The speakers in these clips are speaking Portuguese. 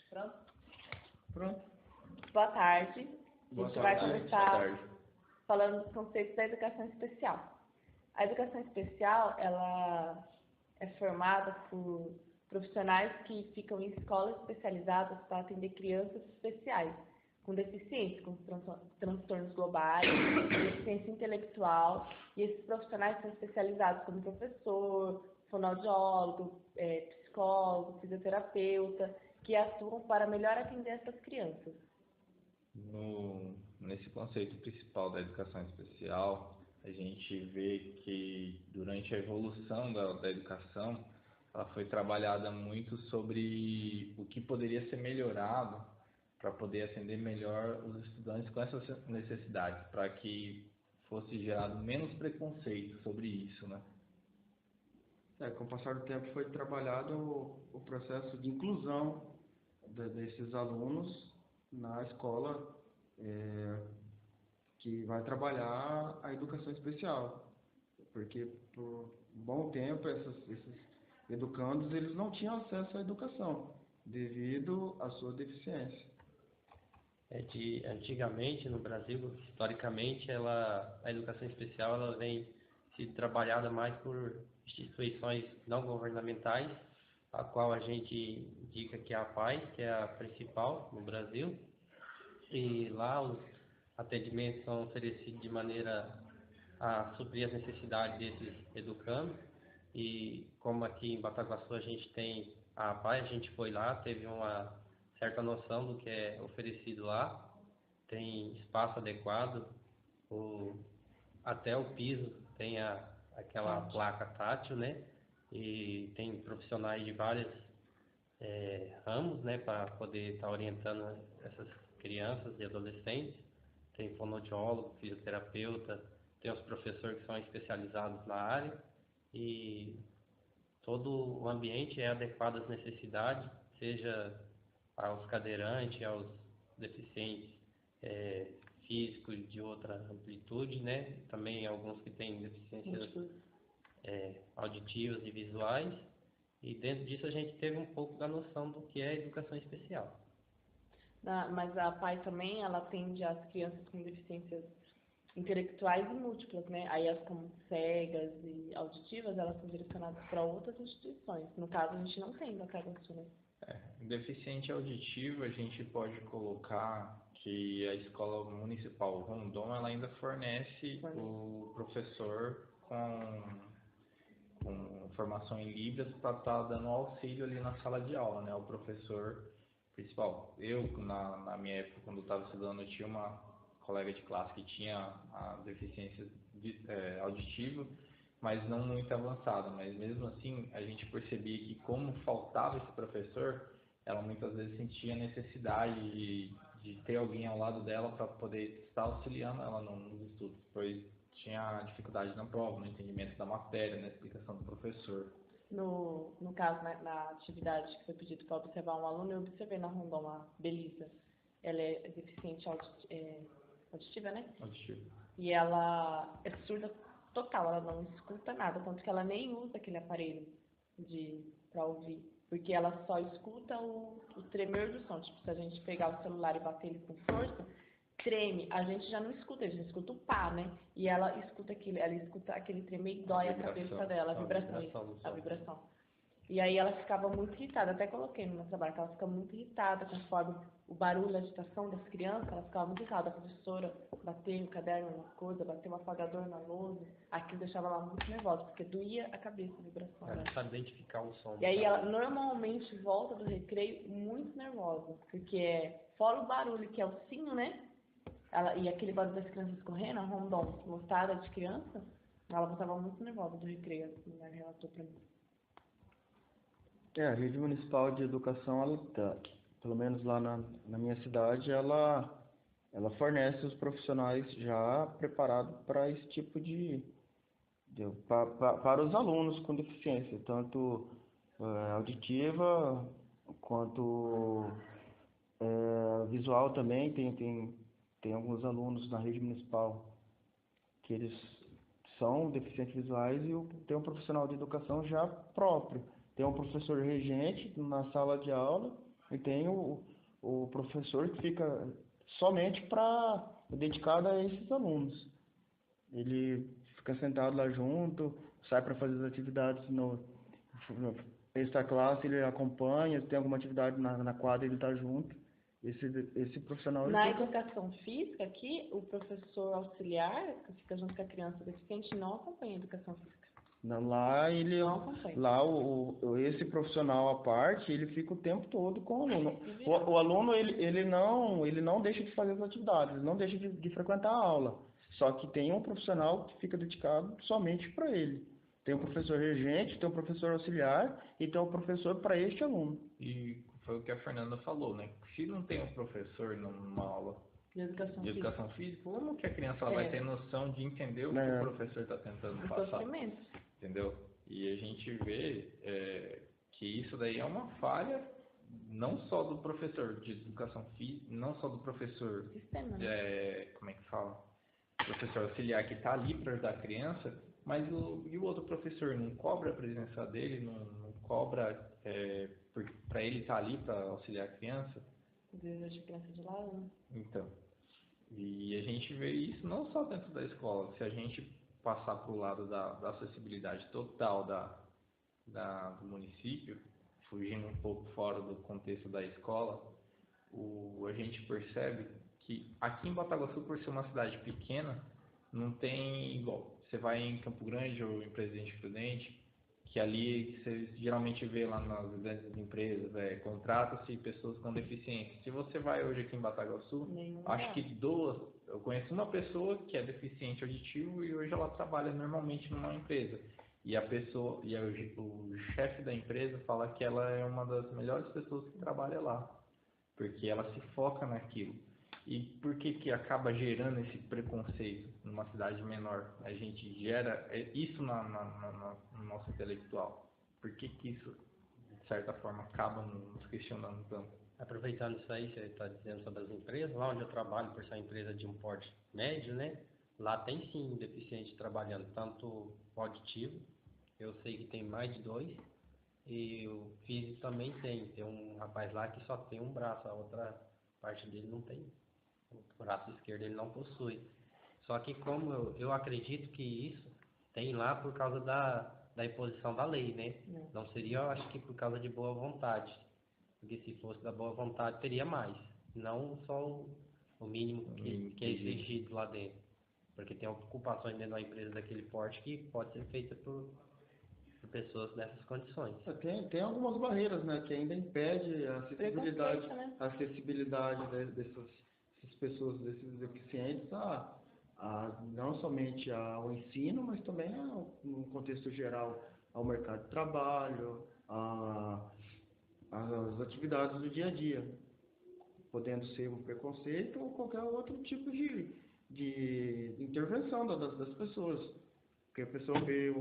Pronto? Pronto. Boa tarde. A gente vai Boa começar tarde. falando dos conceitos da educação especial. A educação especial, ela é formada por profissionais que ficam em escolas especializadas para atender crianças especiais, com deficiência, com transtornos globais, deficiência intelectual, e esses profissionais são especializados como professor, fonoaudiólogo, psicólogo, fisioterapeuta, que atuam para melhor atender essas crianças. Nesse conceito principal da educação especial, a gente vê que durante a evolução da educação, ela foi trabalhada muito sobre o que poderia ser melhorado para poder atender melhor os estudantes com essas necessidades, para que fosse gerado menos preconceito sobre isso, né? Com o passar do tempo foi trabalhado o processo de inclusão desses alunos na escola que vai trabalhar a educação especial, porque por um bom tempo esses educandos eles não tinham acesso à educação devido à sua deficiência. Antigamente no Brasil, historicamente, a educação especial ela vem sendo trabalhada mais por instituições não governamentais, a qual a gente indica que é a PAI, que é a principal no Brasil, e lá os atendimentos são oferecidos de maneira a suprir as necessidades desses educandos, e como aqui em Bataguaçu a gente tem a PAI, a gente foi lá, teve uma certa noção do que é oferecido lá, tem espaço adequado, até o piso tem aquela placa tátil, né? E tem profissionais de vários ramos, né, para poder estar orientando essas crianças e adolescentes. Tem fonoaudiólogo, fisioterapeuta, tem os professores que são especializados na área e todo o ambiente é adequado às necessidades, seja aos cadeirantes, aos deficientes físicos de outra amplitude, né? Também alguns que têm deficiências auditivas e visuais. E dentro disso a gente teve um pouco da noção do que é educação especial. Mas a PAI também, ela atende as crianças com deficiências intelectuais e múltiplas, né? Aí as como cegas e auditivas, elas são direcionadas para outras instituições. No caso, a gente não tem na Bataguaçu, né? Deficiente auditivo, a gente pode colocar que a Escola Municipal Rondon ela ainda fornece o professor com formação em Libras para estar dando auxílio ali na sala de aula, né? O professor principal. Eu, na minha época, quando estava estudando, eu tinha uma colega de classe que tinha a deficiência auditiva, mas não muito avançada. Mas mesmo assim, a gente percebia que como faltava esse professor, ela muitas vezes sentia necessidade de ter alguém ao lado dela para poder estar auxiliando ela nos estudos, pois tinha dificuldade na prova, no entendimento da matéria, na explicação do professor. No caso, na atividade que foi pedido para observar um aluno, eu observei na Rondon a Belisa. Ela é deficiente auditiva, né? Auditiva. E ela é surda total, ela não escuta nada, tanto que ela nem usa aquele aparelho para ouvir, porque ela só escuta o tremer do som. Tipo, se a gente pegar o celular e bater ele com força, treme, a gente já não escuta, a gente escuta o pá, né? E ela escuta aquele tremer e dói a cabeça dela, a vibração. E aí ela ficava muito irritada, até coloquei no meu trabalho, que ela fica muito irritada conforme o barulho, a agitação das crianças, ela ficava muito irritada. A professora bateu o caderno na coisa, bateu um apagador na lousa, aquilo deixava ela muito nervosa, porque doía a cabeça, a vibração. Ela sabe identificar o som. E aí ela normalmente volta do recreio muito nervosa, porque fora o barulho que é o sino, né? E aquele barulho das crianças correndo, a Rondon lotada de criança, ela voltava muito nervosa do recreio, assim, ela relatou pra mim. A rede municipal de educação, ela, pelo menos lá na minha cidade, ela fornece os profissionais já preparados para esse tipo para os alunos com deficiência, tanto auditiva quanto visual também. Tem alguns alunos na rede municipal que eles são deficientes visuais e tem um profissional de educação já próprio. tem um professor regente na sala de aula e tem o professor que fica somente dedicado a esses alunos. Ele fica sentado lá junto, sai para fazer as atividades no extra classe, ele acompanha, se tem alguma atividade na quadra, ele está junto. Esse profissional... Na educação física aqui, o professor auxiliar, que fica junto com a criança deficiente, não acompanha a educação física. Lá esse profissional à parte, ele fica o tempo todo com o aluno. O aluno ele não deixa de fazer as atividades, ele não deixa de frequentar a aula. Só que tem um profissional que fica dedicado somente para ele. Tem um professor regente, tem um professor auxiliar e tem um professor para este aluno. E foi o que a Fernanda falou, né? Se não tem um professor numa aula de educação física, como que a criança ela vai ter noção de entender o que o professor está tentando passar? Entendeu? E a gente vê que isso daí é uma falha não só do professor de educação física, não só do professor, como é que fala? Professor auxiliar que está ali para ajudar a criança, mas e o outro professor não cobra a presença dele, não cobra para ele estar ali para auxiliar a criança? Deixa a criança de lado, né? Então, e a gente vê isso não só dentro da escola, se a gente passar para o lado da acessibilidade total do município, fugindo um pouco fora do contexto da escola, a gente percebe que aqui em Bataguaçu, por ser uma cidade pequena, não tem igual. Você vai em Campo Grande ou em Presidente Prudente, que ali você geralmente vê lá nas grandes empresas, contrata-se pessoas com deficiência. Se você vai hoje aqui em Bataguaçu, acho que eu conheço uma pessoa que é deficiente auditivo e hoje ela trabalha normalmente numa empresa. E o chefe da empresa fala que ela é uma das melhores pessoas que trabalha lá, porque ela se foca naquilo. E por que acaba gerando esse preconceito numa cidade menor? A gente gera isso no nosso intelectual. Por que isso, de certa forma, acaba nos questionando tanto? Aproveitando isso aí, você está dizendo sobre as empresas, lá onde eu trabalho, por ser uma empresa de um porte médio, né? Lá tem sim deficiente trabalhando, tanto auditivo, eu sei que tem mais de 2, e o físico também tem um rapaz lá que só tem um braço, a outra parte dele não tem. O braço esquerdo ele não possui. Só que como eu acredito que isso tem lá por causa da imposição da lei, né? Não seria, eu acho que por causa de boa vontade. Porque se fosse da boa vontade, teria mais. Não só o mínimo que é exigido lá dentro. Porque tem ocupações dentro da empresa daquele porte que pode ser feita por pessoas nessas condições. Tem algumas barreiras, né? Que ainda impede a acessibilidade dessas pessoas, desses deficientes, não somente ao ensino, mas também no contexto geral ao mercado de trabalho, às atividades do dia a dia, podendo ser um preconceito ou qualquer outro tipo de intervenção das pessoas. Porque a pessoa vê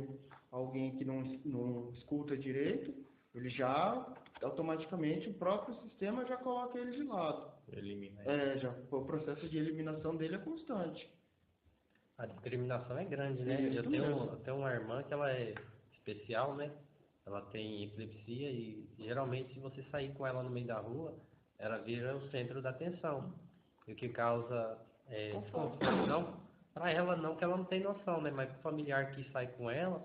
alguém que não escuta direito, ele já automaticamente o próprio sistema já coloca ele de lado. Elimina. O processo de eliminação dele é constante. A discriminação é grande, né? Eu tenho uma irmã que ela é especial, né? Ela tem epilepsia e geralmente se você sair com ela no meio da rua, ela vira o centro da atenção. E o que causa desconforto, para ela não, que ela não tem noção, né? Mas o familiar que sai com ela,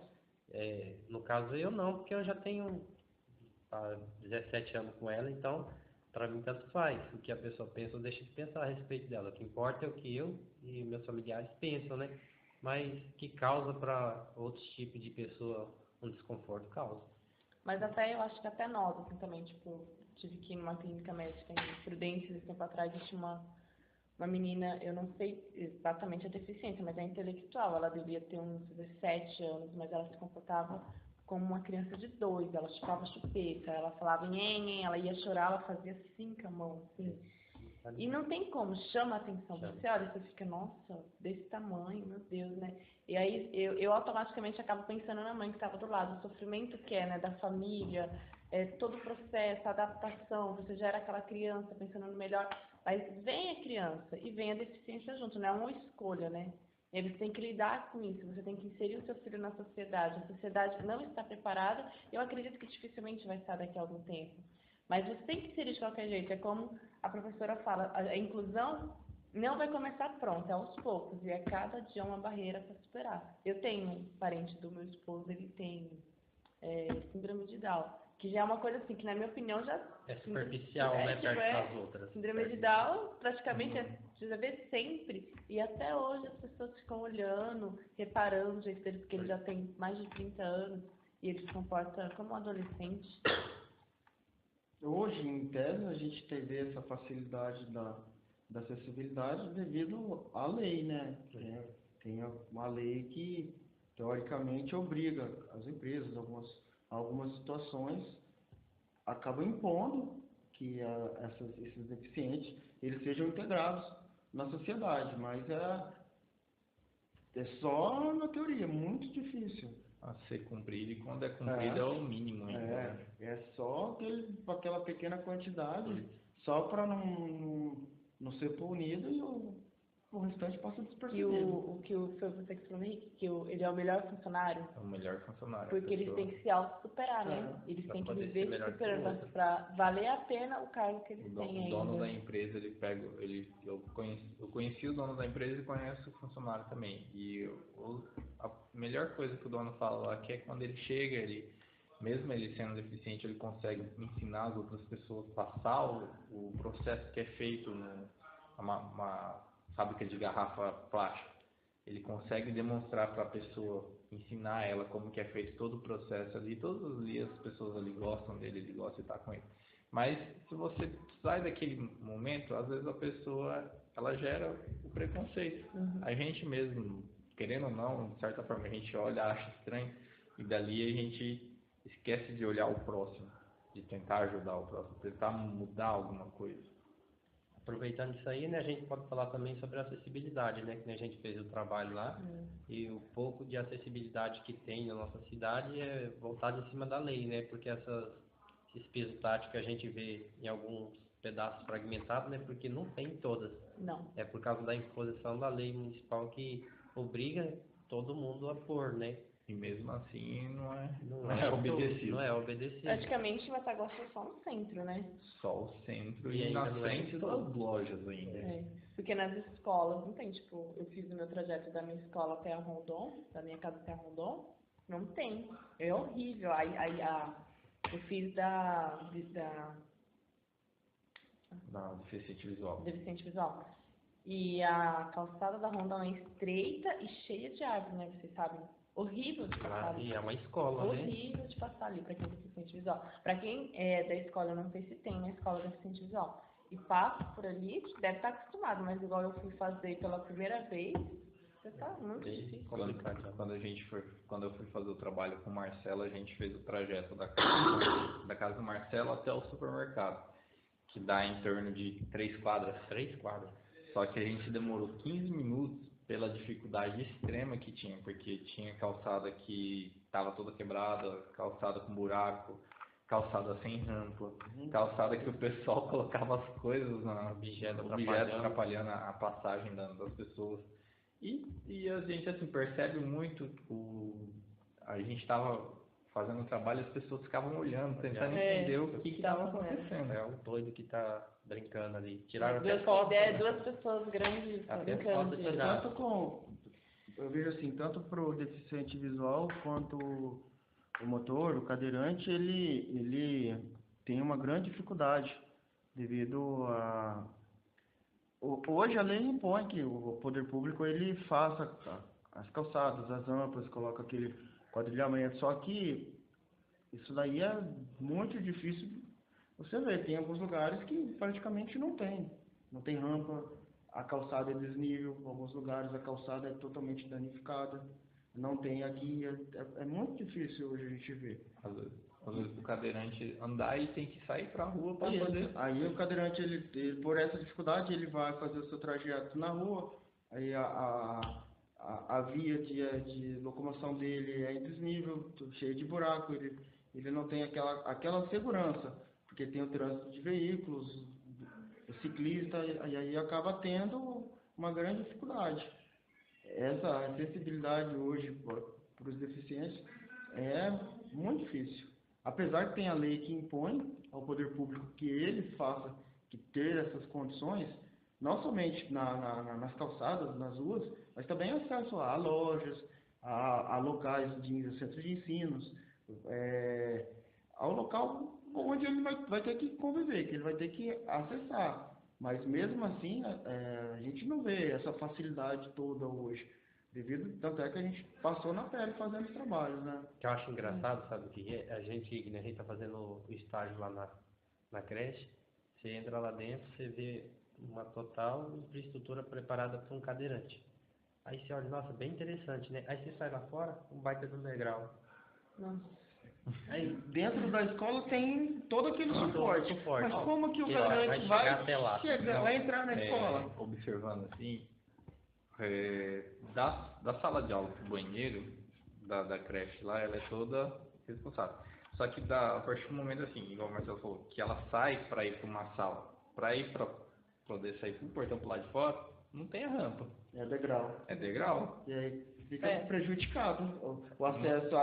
no caso eu não, porque eu já tenho 17 anos com ela, então para mim tanto faz. O que a pessoa pensa ou deixa de pensar a respeito dela. O que importa é o que eu e meus familiares pensam, né? Mas que causa para outros tipos de pessoa um desconforto, causa. Mas eu acho que até nós, assim, também, tipo, tive que ir numa clínica médica em Prudência, esse tempo atrás, tinha uma menina, eu não sei exatamente a deficiência, mas é intelectual, ela devia ter uns 17 anos, mas ela se comportava como uma criança de 2, ela chupava chupeta, ela falava nhen, ela ia chorar, ela fazia assim com a mão, assim. E não tem como, chama a atenção. Você olha e você fica, nossa, desse tamanho, meu Deus, né? E aí eu automaticamente acabo pensando na mãe que estava do lado, o sofrimento que é, né, da família, todo o processo, a adaptação, você já era aquela criança pensando no melhor, aí vem a criança e vem a deficiência junto, não é uma escolha, né? E aí você tem que lidar com isso, você tem que inserir o seu filho na sociedade. A sociedade não está preparada, eu acredito que dificilmente vai estar daqui a algum tempo. Mas você tem que inserir de qualquer jeito. É como a professora fala, a inclusão não vai começar pronta, é aos poucos. E é cada dia uma barreira para superar. Eu tenho um parente do meu esposo, ele tem síndrome de Down. Que já é uma coisa assim, que na minha opinião já... É superficial, né, perto das outras. Síndrome de Down praticamente você já vê sempre. E até hoje as pessoas ficam olhando, reparando o jeito dele, porque ele já tem mais de 30 anos e ele se comporta como um adolescente. Hoje, em tese, a gente teve essa facilidade da acessibilidade devido à lei, né? Tem uma lei que, teoricamente, obriga as empresas, algumas situações, acabam impondo que esses deficientes eles sejam integrados na sociedade, mas é só na teoria, muito difícil. A ser cumprido, e quando é cumprido é o mínimo ainda, né? É só aquela pequena quantidade, só para não ser punido e o restante passa E despercebido. o que foi você que falou, Henrique, que ele é o melhor funcionário. É o melhor funcionário. Porque eles têm que se auto-superar, né? Eles têm que poder ser viver melhor que o superando outro. para valer a pena o cargo que eles têm O dono ainda. da empresa, eu conheci o dono da empresa e conheço o funcionário também. E a melhor coisa que o dono fala lá que é quando ele chega, mesmo ele sendo deficiente, ele consegue ensinar as outras pessoas, passar o processo que é feito numa fábrica de garrafa plástica. Ele consegue demonstrar para a pessoa, ensinar ela como que é feito todo o processo ali. Todos os dias as pessoas ali gostam dele, ele gosta de estar com ele. Mas se você sai daquele momento, às vezes a pessoa, ela gera o preconceito. A gente mesmo, querendo ou não, de certa forma a gente olha, acha estranho, e dali a gente esquece de olhar o próximo, de tentar ajudar o próximo, tentar mudar alguma coisa. Aproveitando isso aí, né, a gente pode falar também sobre a acessibilidade, né, que a gente fez o trabalho lá, e o pouco de acessibilidade que tem na nossa cidade é voltado em cima da lei, né, porque esses pisos táticos que a gente vê em alguns pedaços fragmentados, né, porque não tem em todas. Não. É por causa da imposição da lei municipal que obriga todo mundo a pôr, né. E mesmo assim não é obedecido. Não é obedecido. Praticamente Matagosto é só no centro, né? Só o centro E e na ainda não é frente em das todos. lojas ainda. Porque nas escolas não tem, tipo, eu fiz o meu trajeto da minha escola até a Rondon, da minha casa até a Rondon, não tem. É horrível. Eu fiz da Deficiente visual. deficiente visual. E a calçada da Rondon é estreita e cheia de árvores, né? Vocês sabem. Horrível de passar ali. E é uma escola, né? Horrível de passar ali para quem é deficiente visual. Para quem é da escola, eu não sei se tem na escola deficiente visual. E passa por ali, deve estar acostumado, mas igual eu fui fazer pela primeira vez, você tá muito difícil. Complicado. Quando eu fui fazer o trabalho com o Marcelo, a gente fez o trajeto da casa do Marcelo até o supermercado, que dá em torno de 3 quadras. 3 quadras. Só que a gente demorou 15 minutos pela dificuldade extrema que tinha, porque tinha calçada que estava toda quebrada, calçada com buraco, calçada sem rampa, calçada que o pessoal colocava as coisas na objeto atrapalhando a passagem das pessoas. E a gente assim percebe muito a gente estava fazendo o trabalho, as pessoas ficavam olhando, tentando entender o que estava acontecendo. É um doido que tá brincando ali. Tiraram Duas pessoas grandes até brincando. foto tiraram. Eu vejo assim, tanto para o deficiente visual quanto o motor, o cadeirante, ele tem uma grande dificuldade devido a... Hoje a lei impõe que o poder público ele faça as calçadas, as rampas, coloca aquele quadrilhamento, só que isso daí é muito difícil. Você vê, tem alguns lugares que praticamente não tem rampa, a calçada é desnível, em alguns lugares a calçada é totalmente danificada, não tem aqui, é muito difícil hoje a gente ver. Às vezes o cadeirante andar e tem que sair para a rua para poder... Aí o cadeirante, ele, por essa dificuldade, ele vai fazer o seu trajeto na rua, aí a via de locomoção dele é em desnível, cheia de buraco, ele não tem aquela segurança, porque tem o trânsito de veículos, o ciclista, e aí acaba tendo uma grande dificuldade. essa acessibilidade hoje para os deficientes é muito difícil. Apesar que tem a lei que impõe ao poder público que ele faça, que ter essas condições, não somente nas calçadas, nas ruas, mas também acesso a lojas, a locais de centros de ensinos, ao local onde ele vai ter que conviver, que ele vai ter que acessar. Mas mesmo assim, a gente não vê essa facilidade toda hoje, tanto é que a gente passou na pele fazendo os trabalhos, né? O que eu acho engraçado, sabe o que é? A gente tá fazendo o estágio lá na creche, você entra lá dentro, você vê uma total infraestrutura preparada para um cadeirante. Aí você olha, nossa, bem interessante, né? Aí você sai lá fora, um baita do degrau. Nossa. Aí dentro da escola tem todo aquele suporte. Mas como que o vai cadeirante chegar até lá? vai entrar na escola? Observando assim, da sala de aula pro banheiro, da creche lá, ela é toda responsável. Só que a partir do momento assim, igual o Marcelo falou, que ela sai para ir para uma sala, para ir para poder sair pro portão pro lado de fora, não tem a rampa. É degrau. É degrau. E aí fica prejudicado o acesso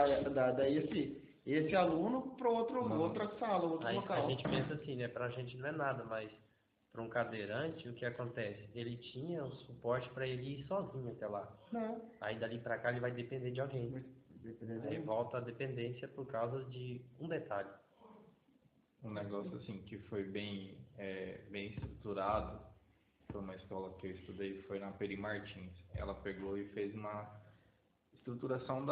esse aluno para outra sala, outro Aí local. a gente pensa assim, né? Pra gente não é nada, mas para um cadeirante, o que acontece? Ele tinha o suporte para ele ir sozinho até lá. Não. Aí dali para cá ele vai depender de alguém. Aí volta a dependência por causa de um detalhe. Um negócio assim que foi bem estruturado, foi uma escola que eu estudei, foi na Peri Martins. Ela pegou e fez uma estruturação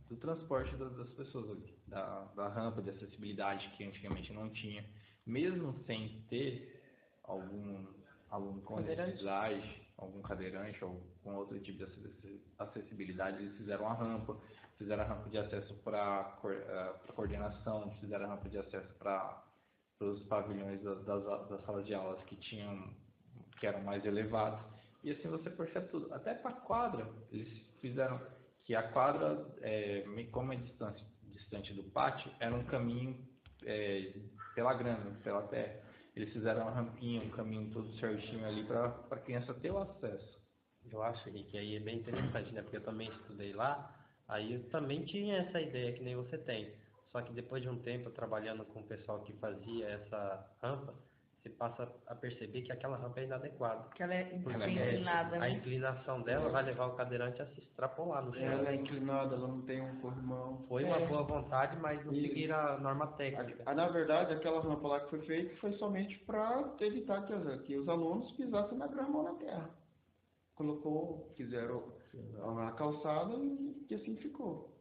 do transporte das pessoas ali, da rampa de acessibilidade que antigamente não tinha. Mesmo sem ter algum aluno com necessidade, algum cadeirante ou com outro tipo de acessibilidade, eles fizeram a rampa de acesso para coordenação, fizeram a rampa de acesso para os pavilhões das salas de aulas que eram mais elevados. E assim você percebe tudo. Até para a quadra, eles fizeram que a quadra, como é distante do pátio, era um caminho pela grama, pela terra. Eles fizeram uma rampinha, um caminho todo certinho ali para a criança ter o acesso. Eu acho que aí é bem interessante, né? Porque eu também estudei lá, aí eu também tinha essa ideia que nem você tem. Só que depois de um tempo trabalhando com o pessoal que fazia essa rampa, você passa a perceber que aquela rampa é inadequada. Porque ela é inclinada, A né? inclinação dela vai levar o cadeirante a se extrapolar no chão. Ela é inclinada, ela não tem um corrimão. Foi uma boa vontade, mas não seguiram a norma técnica. Na verdade, aquela rampa lá que foi feita foi somente para evitar que os alunos pisassem na grama ou na terra. Fizeram a calçada e assim ficou.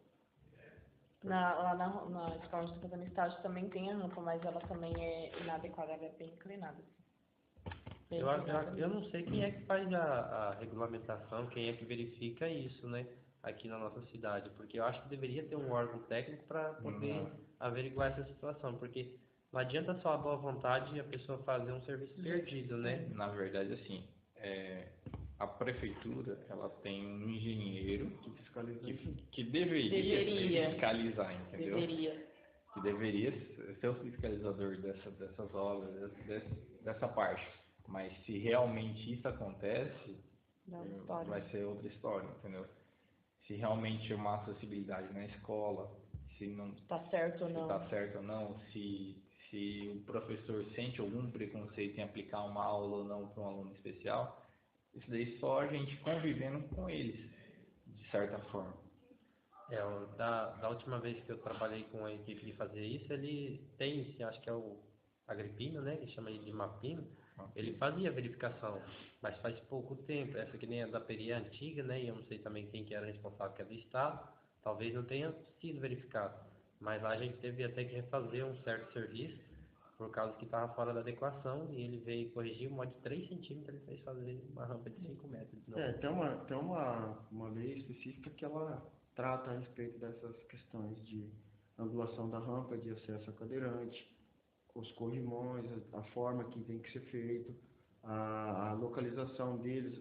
Lá na escola onde eu tô fazendo estágio também tem a rampa, mas ela também é inadequada, ela é bem inclinada. Bem inclinada Eu não sei quem é que faz a regulamentação, quem é que verifica isso, né? Aqui na nossa cidade, porque eu acho que deveria ter um órgão técnico para poder averiguar essa situação, porque não adianta só a boa vontade e a pessoa fazer um serviço perdido, né? Na verdade, assim, a prefeitura, ela tem um engenheiro que deveria fiscalizar, entendeu? Que deveria ser o fiscalizador dessas obras, dessa parte. Mas se realmente isso acontece, vai ser outra história, entendeu? Se realmente é uma acessibilidade na escola, se não está certo ou não. Está certo ou não, se o professor sente algum preconceito em aplicar uma aula ou não para um aluno especial, isso daí só a gente convivendo com eles, de certa forma. Da última vez que eu trabalhei com a equipe de fazer isso, ele tem, acho que é o Agripino, né, que chama ele de Mapino, ele fazia verificação, mas faz pouco tempo. Essa que nem a da Peri antiga, né, e eu não sei também quem que era responsável, que é do Estado, talvez não tenha sido verificado, mas lá a gente teve até que refazer um certo serviço, por causa que estava fora da adequação, e ele veio corrigir o modo de 3 centímetros, ele fez fazer uma rampa de 5 metros. Tem uma lei específica que ela trata a respeito dessas questões de angulação da rampa, de acesso a cadeirante, os corrimões, a forma que tem que ser feito, a localização deles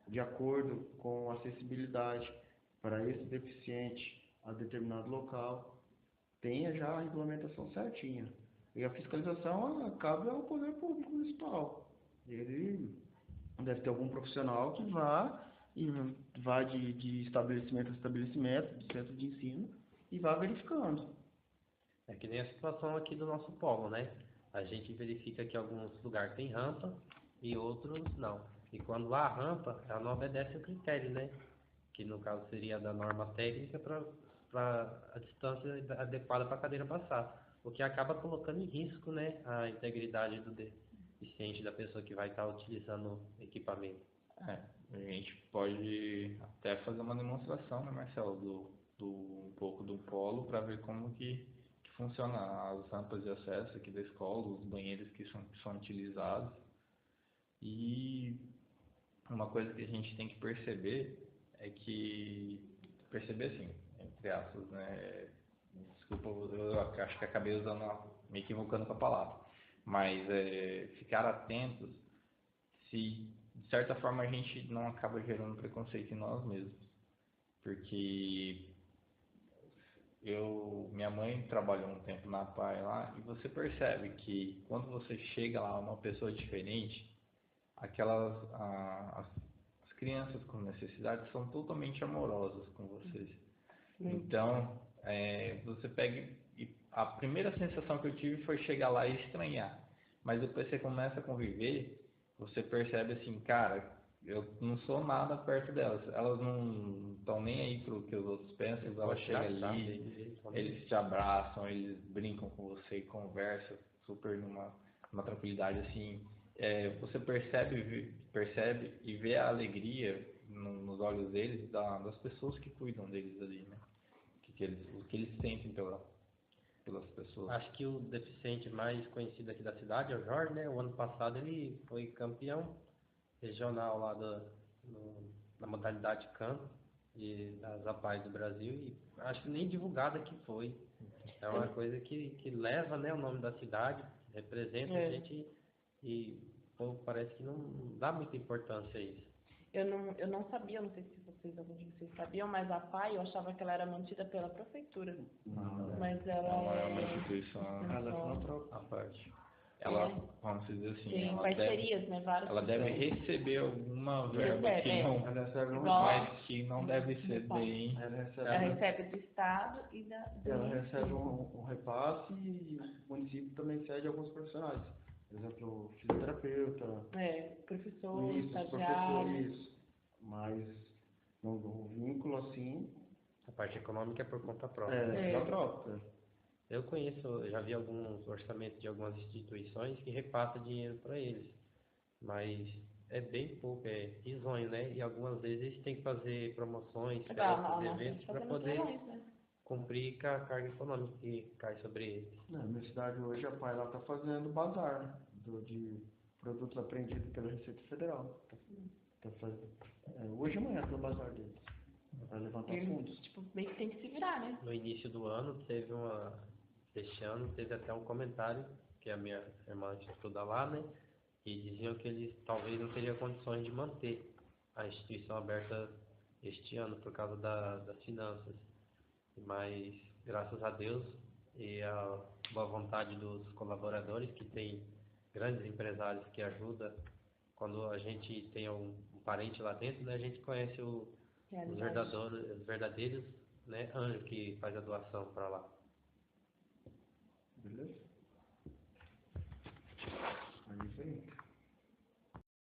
de acordo com a acessibilidade para esse deficiente a determinado local. Tenha já a regulamentação certinha. E a fiscalização cabe ao poder público municipal. Ele Deve ter algum profissional que vá de estabelecimento a estabelecimento, de centro de ensino, e vá verificando. É que nem a situação aqui do nosso polo, né? A gente verifica que alguns lugares tem rampa e outros não. E quando há rampa, ela não obedece o critério, né? Que no caso seria da norma técnica para a distância adequada para a cadeira passar. O que acaba colocando em risco, né, a integridade do deficiente, da pessoa que vai estar utilizando o equipamento. A gente pode até fazer uma demonstração, né, Marcelo, um pouco do polo para ver como que funciona as rampas de acesso aqui da escola, os banheiros que são utilizados. E uma coisa que a gente tem que perceber perceber assim, entre aspas, né? Desculpa, eu acho que acabei me equivocando com a palavra, mas ficar atentos se de certa forma a gente não acaba gerando preconceito em nós mesmos, porque minha mãe trabalhou um tempo na PAI lá e você percebe que quando você chega lá uma pessoa diferente, as crianças com necessidades são totalmente amorosas com vocês. Então, você pega e a primeira sensação que eu tive foi chegar lá e estranhar. Mas depois você começa a conviver, você percebe assim, cara, eu não sou nada perto delas. Elas não estão nem aí pro que os outros pensam, elas chegam ali, eles te abraçam, eles brincam com você e conversam super numa tranquilidade assim. Você percebe e vê a alegria nos olhos deles, das pessoas que cuidam deles ali, né? O que eles sentem pelas pessoas. Acho que o deficiente mais conhecido aqui da cidade é o Jorge, né? O ano passado ele foi campeão regional lá na modalidade campo e das APAES do Brasil, e acho que nem divulgada que foi. É uma coisa que leva, né, o nome da cidade, representa a gente, e o povo parece que não dá muita importância a isso. Eu não sabia, não sei se alguns de vocês sabiam, mas a PAI eu achava que ela era mantida pela prefeitura. Não, Mas ela Não é uma é instituição ela é filantrópica. à parte. Ela, vamos dizer assim, tem parcerias, né? Várias. ela deve receber alguma verba Ela recebe mas que não deve ser bem. Ela recebe do Estado e do Ela município. recebe um repasse e o município também cede alguns profissionais. Por exemplo, fisioterapeuta, Professor, isso, estagiário. isso. Mas o vínculo assim A parte econômica é por conta própria. filantrópica. Eu conheço, já vi alguns orçamentos de algumas instituições que repassam dinheiro para eles, mas é bem pouco, é risonho, né? E algumas vezes eles têm que fazer promoções, festas, eventos para poder cumprir com a carga econômica que cai sobre eles. Na minha cidade hoje a PAI está fazendo bazar, né, de produtos apreendidos pela Receita Federal. Tá fazendo, hoje e amanhã tem o bazar deles, para levantar fundos. Tipo, meio que tem que se virar, né? No início do ano este ano teve até um comentário, que a minha irmã estuda lá, né? E diziam que eles talvez não teriam condições de manter a instituição aberta este ano por causa das finanças. Mas, graças a Deus e a boa vontade dos colaboradores, que tem grandes empresários que ajudam, quando a gente tem um parente lá dentro, né, a gente conhece os verdadeiros, né, anjos que faz a doação para lá. Beleza? É isso aí.